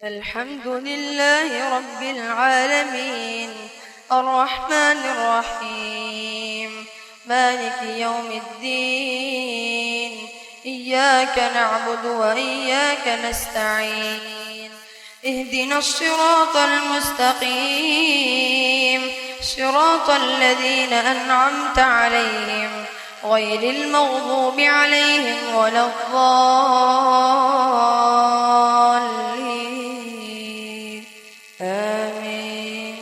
الحمد لله رب العالمين الرحمن الرحيم مالك يوم الدين إياك نعبد وإياك نستعين اهدنا الصراط المستقيم صراط الذين أنعمت عليهم غير المغضوب عليهم ولا الضالين آمين.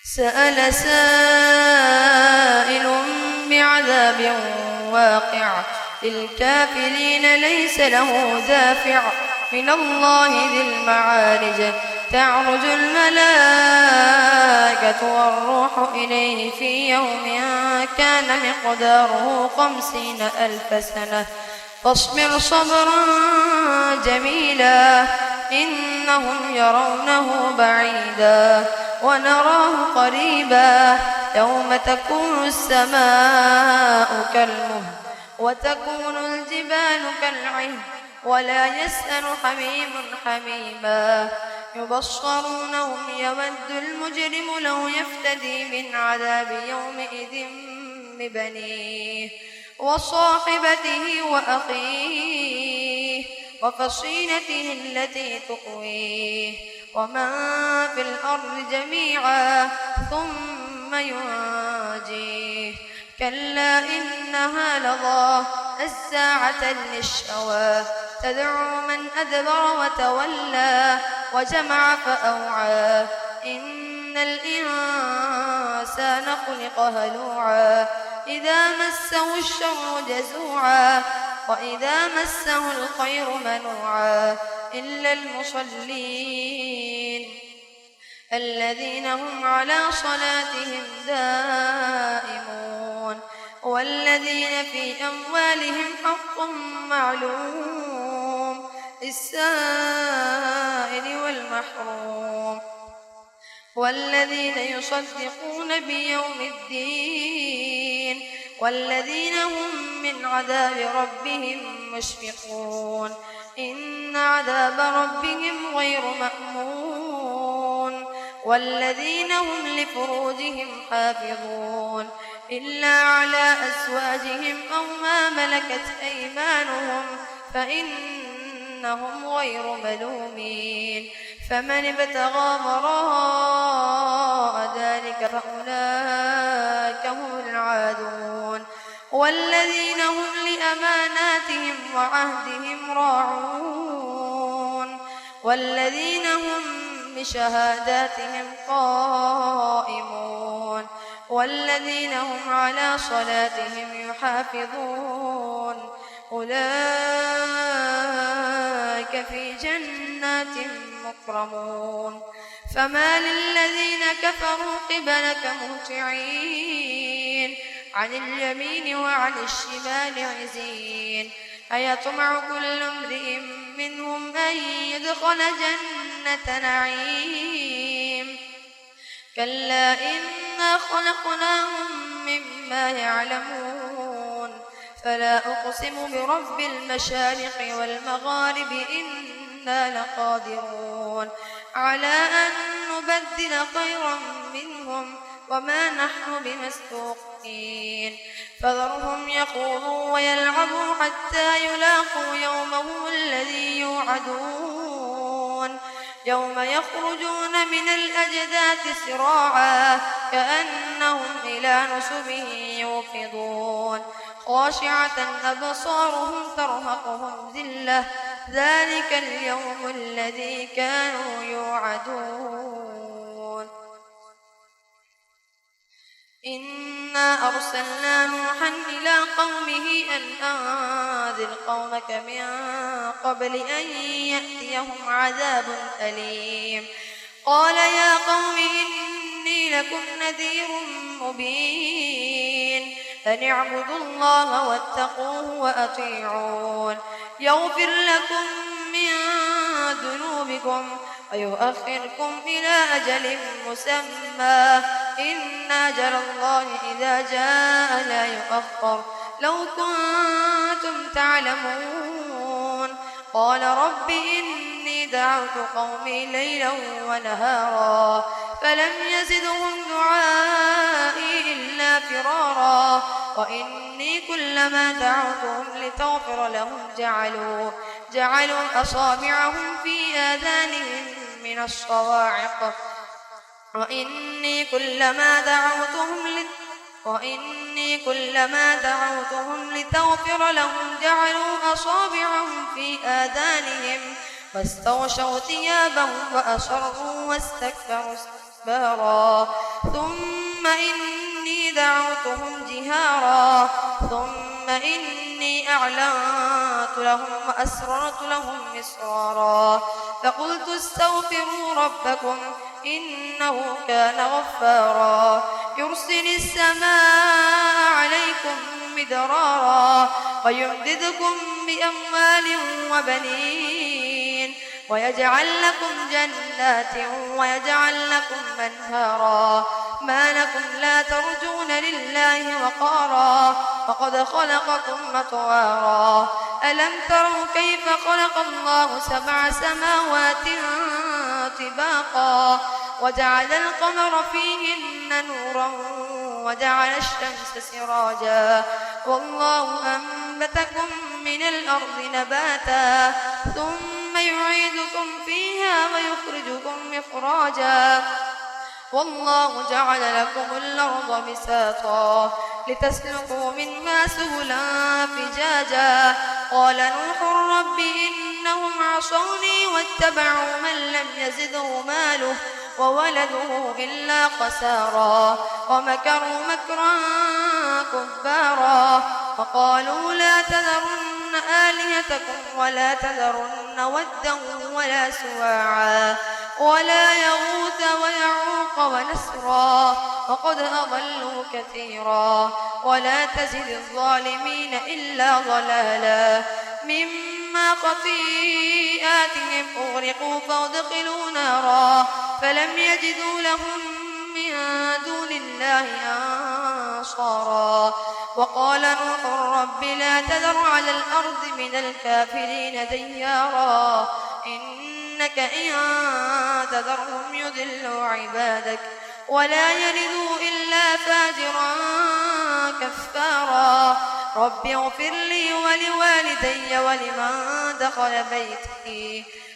سأل سائل بعذاب واقع للكافرين ليس له دافع من الله ذي المعارج تعرج الملائكة والروح إليه في يوم كان مقداره 50,000 سنة فاصبر صبرا جميلا إنهم يرونه بعيدا ونراه قريبا يوم تكون السماء كالمهل وتكون الجبال كالعهن ولا يسأل حميم حميما يبصرونهم يود المجرم لو يفتدي من عذاب يومئذ ببنيه وصاحبته وأخيه وفصيلته التي تؤويه ومن في الأرض جميعا ثم ينجيه كلا إنها لظى نزاعة للشوى تدعو من أدبر وتولى وجمع فأوعى إن الإنسان خلق هلوعا إذا مسه الشر جزوعا وإذا مسه الخير منوعا إلا المصلين الذين هم على صلاتهم دائمون والذين في أموالهم حق معلوم للسائل والمحروم والذين يصدقون بيوم الدين والذين هم من عذاب ربهم مشفقون إن عذاب ربهم غير مأمون والذين هم لفروجهم حافظون إلا على أزواجهم أو ما ملكت أيمانهم فإنهم غير ملومين فمن ابتغى وراء ذلك فأولئك هم العادون والذين هم لأماناتهم وعهدهم راعون والذين هم بشهاداتهم قائمون والذين هم على صلاتهم يحافظون أولئك في جنات مكرمون فما للذين كفروا قبلك مهطعين عن اليمين وعن الشمال عزين أيطمع كل امرئ منهم أن يدخل جنة نعيم كلا إنا خلقناهم مما يعلمون فلا أقسم برب المشارق والمغارب إنا لقادرون على أن نبدل خيرا منهم وما نحن بمسبوقين فذرهم يخوضوا ويلعبوا حتى يلاقوا يومهم الذي يوعدون يوم يخرجون من الأجداث سراعا كأنهم إلى نصب يوفضون خاشعة أبصارهم ترهقهم ذلة ذلك اليوم الذي كانوا يوعدون إنا أرسلنا نوحا إلى قومه أن أنذر قومك من قبل أن يأتيهم عذاب أليم قال يا قوم إني لكم نذير مبين أن اعبدوا الله واتقوه وأطيعون يغفر لكم من ذنوبكم ويؤخركم إلى أجل مسمى إن أجل الله إذا جاء لا يؤخر لو كنتم تعلمون قال رب إني دعوت قومي ليلا ونهارا فلم يزدهم دعائي إلا فرارا وإني كلما دعوتهم لتغفر لهم جعلوا أصابعهم في آذانهم من الصواعق وإني كلما دعوتهم لتغفر لهم جعلوا أصابعهم في آذانهم واستغشوا ثيابهم وأصروا واستكبروا استكبارا ثم إني دعوتهم جهارا ثم إني أعلنت لهم وأسررت لهم إسرارا فقلت استغفروا ربكم إنه كان غفارا يرسل السماء عليكم مدرارا ويمددكم بأموال وبنين ويجعل لكم جنات ويجعل لكم أنهارا ما لكم لا ترجون لله وقارا وقد خلقكم أطوارا ألم تروا كيف خلق الله 7 سماوات طباقا وجعل القمر فيهن نورا وجعل الشمس سراجا والله أنبتكم من الأرض نباتا ثم يعيدكم فيها ويخرجكم إخراجا والله جعل لكم الأرض بساطا لتسلكوا منها سبلا فجاجا قال نوح رب إنهم عصوني واتبعوا من لم يزده ماله وولده إلا خسارا ومكروا مكرا كبارا وقالوا لا تذرن آلهتكم ولا تذرن ودا ولا سواعا ولا يغوث ويعوق ونسرا وقد أضلوا كثيرا ولا تزد الظالمين إلا ضلالا مما خطيئاتهم أغرقوا فادخلوا نارا فلم يجدوا لهم من دون الله أنصارا وقال نوح رب لا تذر على الأرض من الكافرين ديارا إنك إن تذرهم يضلوا عبادك ولا يلدوا إلا فاجرا كفارا رب اغفر لي ولوالدي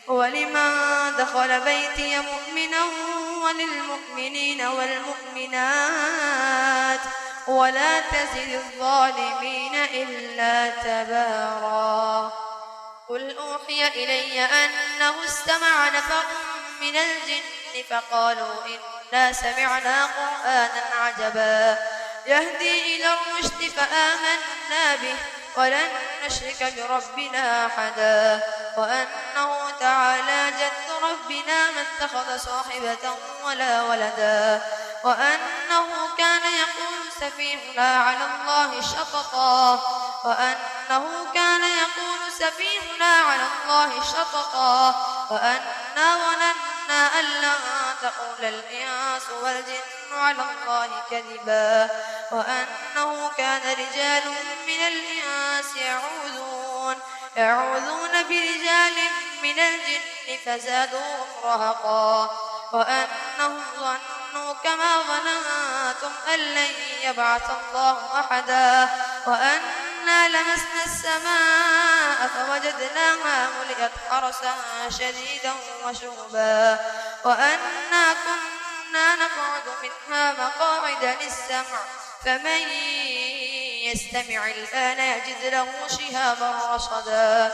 ولمن دخل بيتي مؤمنا وللمؤمنين والمؤمنات ولا تزد الظالمين إلا تبارا قل أوحي إلي أنه استمع نفر من الجن فقالوا إنا سمعنا قرآنا عجبا يهدي إلى الرشد فآمنا به ولن نشرك بربنا أحدا وأنه تعالى جد ربنا ما اتخذ صاحبة ولا ولدا وأنه كان يقول سفيهنا على الله شططا وأنا ظننا أن لن تقول الإنس والجن على الله كذبا وأنه كان رجال من الإنس يعوذون برجال من الجن فزادوهم رهقا وأنهم ظنوا كما ظننتم أن لن يبعث الله أحدا وأنا لمسنا السماء فوجدناها ملئت حرسا شديدا وشهبا وأنا كنا نقعد منها مقاعد للسمع فمن يستمع الآن يجد له شهابا رصدا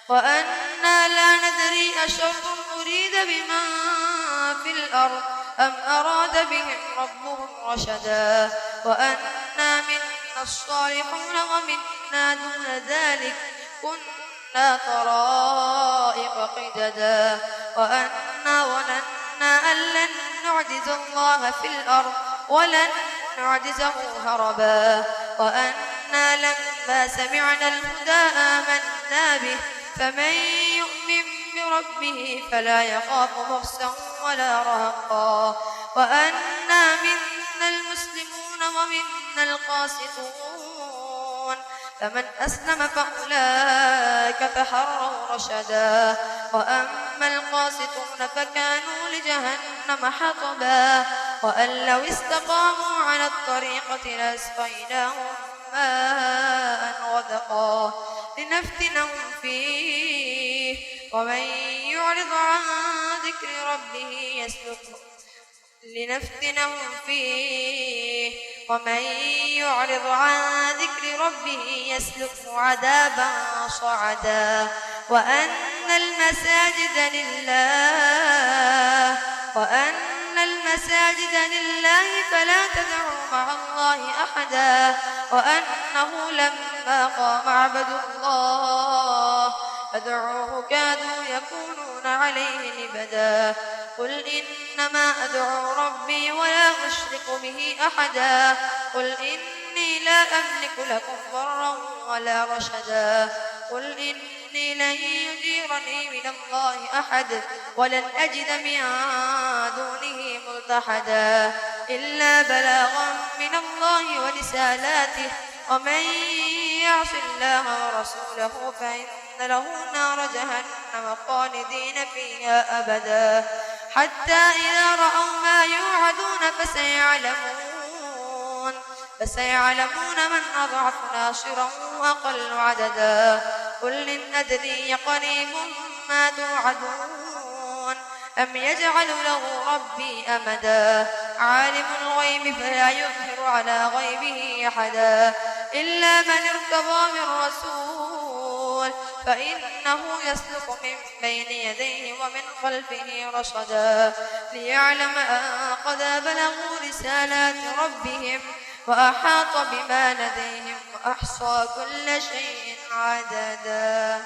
وأنا لا ندري أشر أريد بمن في الأرض أم أراد بهم ربهم رشدا وأنا منا الصالحون ومنا دون ذلك كنا طرائق قددا وأنا ظننا أن لن نعجز الله في الأرض ولن نعجزه هربا وأنا لما سمعنا الهدى آمنا به فمن يؤمن بربه فلا يخاف بخسا ولا رهقا وأنا منا المسلمون ومنا القاسطون فمن أسلم فأولئك فحروا رشدا وأما القاسطون فكانوا لجهنم حطبا وأن لو استقاموا على الطريقة لأسقيناهم ماء غدقا لنفتنهم فيه ومن يعرض عن ذكر ربه يسلكه لنفتنهم فيه ومن يعرض عن ذكر ربه يسلكه عذابا صعدا وأن المساجد لله فلا تدعوا مع الله أحدا وأنه لما قام عبد الله فدعوه كادوا يكونون عليه لبدا قل إنما أدعو ربي ولا أشرك به أحدا قل إني لا أملك لكم ضرا ولا رشدا قل إني لن يجيرني من الله أحد ولن أجد من دونه ملتحدا إلا بلاغا من الله ورسالاته ومن يعص الله ورسوله فإن له نار جهنم خالدين فيها أبدا حتى إذا رأوا ما يوعدون فسيعلمون من أضعف ناصرا وأقل عددا قل إن أدري قريب ما توعدون أم يجعل له ربي أمدا عالم الغيب فلا يظهر على غيبه أحدا إلا من ارتضى من رسول فإنه يسلك من بين يديه ومن خلفه رصدا ليعلم أن قد بلغوا رسالات ربهم وأحاط بما لديهم وأحصى كل شيء عددا.